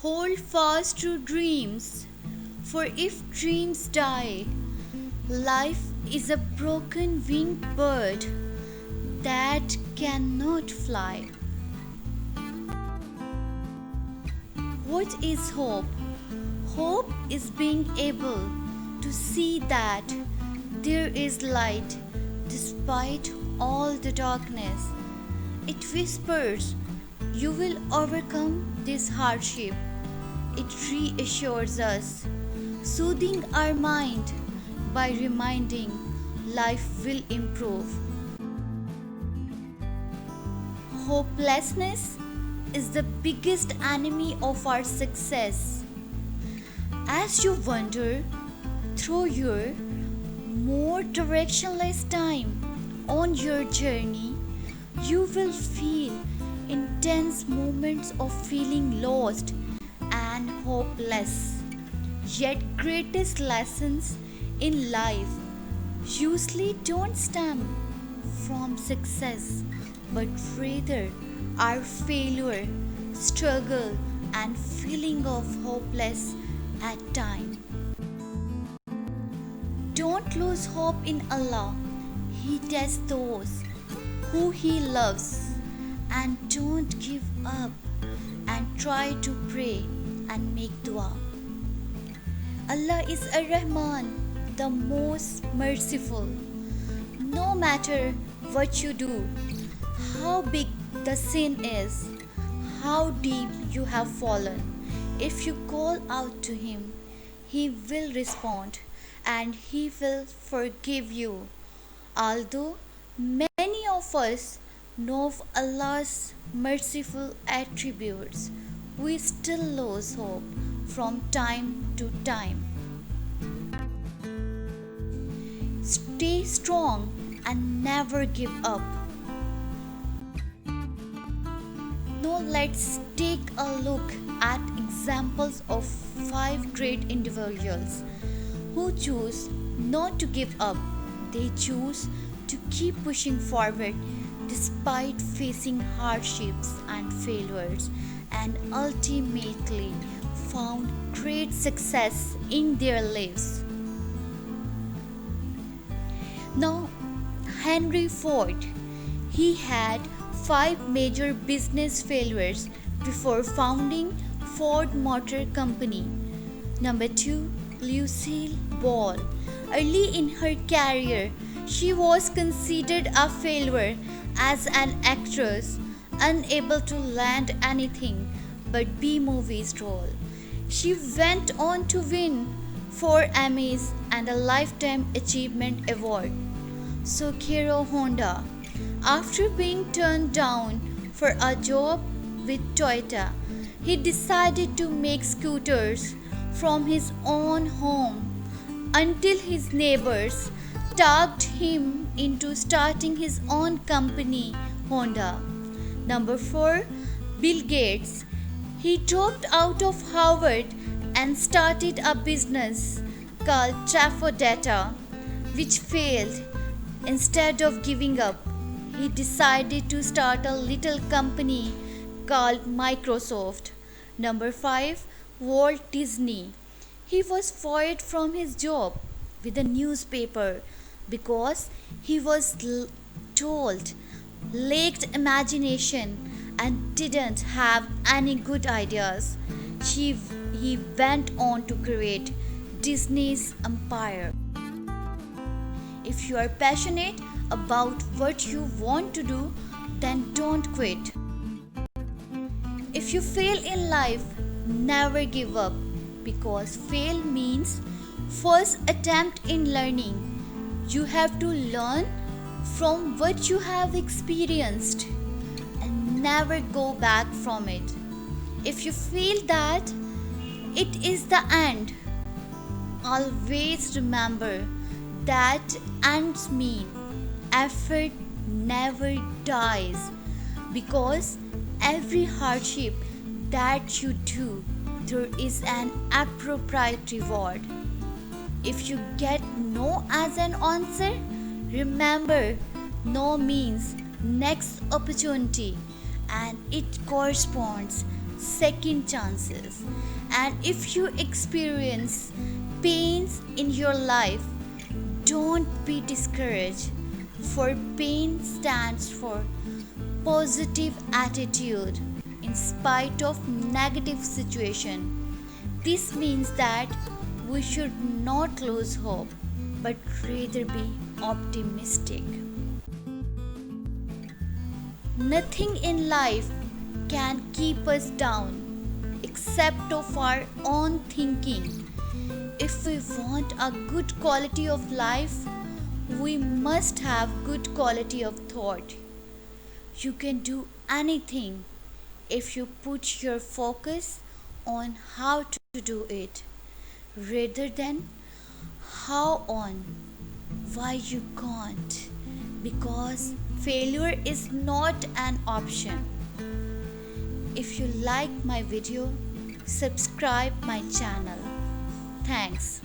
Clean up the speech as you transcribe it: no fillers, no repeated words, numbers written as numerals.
Hold fast to dreams, for if dreams die, life is a broken winged bird that cannot fly. What is hope? Hope is being able to see that there is light despite all the darkness. It whispers, "You will overcome this hardship." It reassures us, soothing our mind by reminding life will improve. Hopelessness is the biggest enemy of our success. As you wander through your more directionless time on your journey, you will feel intense moments of feeling lost and hopeless. Yet, greatest lessons in life usually don't stem from success, but rather our failure, struggle, and feeling of hopeless at time. Don't lose hope in Allah. He tests those who He loves. And don't give up and try to pray and make dua. Allah is Ar-Rahman, the most merciful. No matter what you do, how big the sin is, how deep you have fallen, if you call out to Him, He will respond and He will forgive you. Although many of us know of Allah's merciful attributes, we still lose hope from time to time. Stay strong and never give up. Now let's take a look at examples of 5 great individuals who choose not to give up. They choose to keep pushing forward despite facing hardships and failures, and ultimately found great success in their lives. Now, Henry Ford, he had 5 major business failures before founding Ford Motor Company. Number 2, Lucille Ball. Early in her career, she was considered a failure as an actress, unable to land anything but B-movies role. She went on to win 4 Emmys and a Lifetime Achievement Award. Soichiro Honda, after being turned down for a job with Toyota, he decided to make scooters from his own home until his neighbors talked him into starting his own company, Honda. Number 4, Bill Gates. He dropped out of Harvard and started a business called Trafodata, which failed. Instead of giving up, he decided to start a little company called Microsoft. Number 5, Walt Disney. He was fired from his job with a newspaper because he was told lacked imagination and didn't have any good ideas. He went on to create Disney's empire. If you are passionate about what you want to do, then don't quit. If you fail in life, never give up, because fail means first attempt in learning. You have to learn from what you have experienced and never go back from it. If you feel that it is the end, always remember that ends mean effort never dies, because every hardship that you do, there is an appropriate reward. If you get no as an answer, remember no means next opportunity, and it corresponds second chances. And if you experience pains in your life, don't be discouraged, for pain stands for positive attitude in spite of negative situation. This means that we should not lose hope, but rather be optimistic. Nothing in life can keep us down except of our own thinking. If we want a good quality of life, we must have good quality of thought. You can do anything if you put your focus on how to do it rather than how on why you can't, because failure is not an option. If you like my video, subscribe my channel. Thanks.